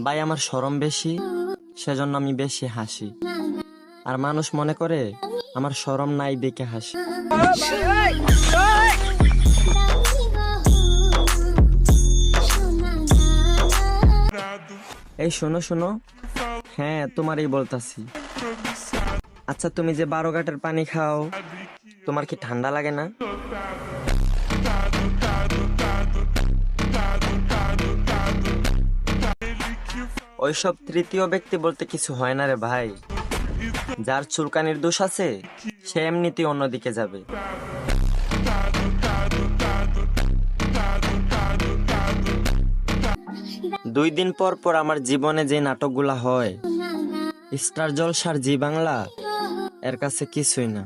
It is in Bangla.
ভাই আমার শরম বেশি, সেজন্য আমি বেশি হাসি। আর মানুষ মনে করে আমার শরম নাই দেখে হাসি। এই শোনো শোনো, হ্যাঁ তোমারই বলতাছি। আচ্ছা তুমি যে 12 ঘাটের পানি খাও, তোমার কি ঠান্ডা লাগে না? ওইসব তৃতীয় ব্যক্তি বলতে কিছু হয় না রে ভাই। যার চুলকানির দোষ আছে সে এমনিতেই অন্যদিকে যাবে। 2 দিন পর পর আমার জীবনে যে নাটকগুলা হয়, স্টার জলসার জি বাংলা এর কাছে কিছুই না।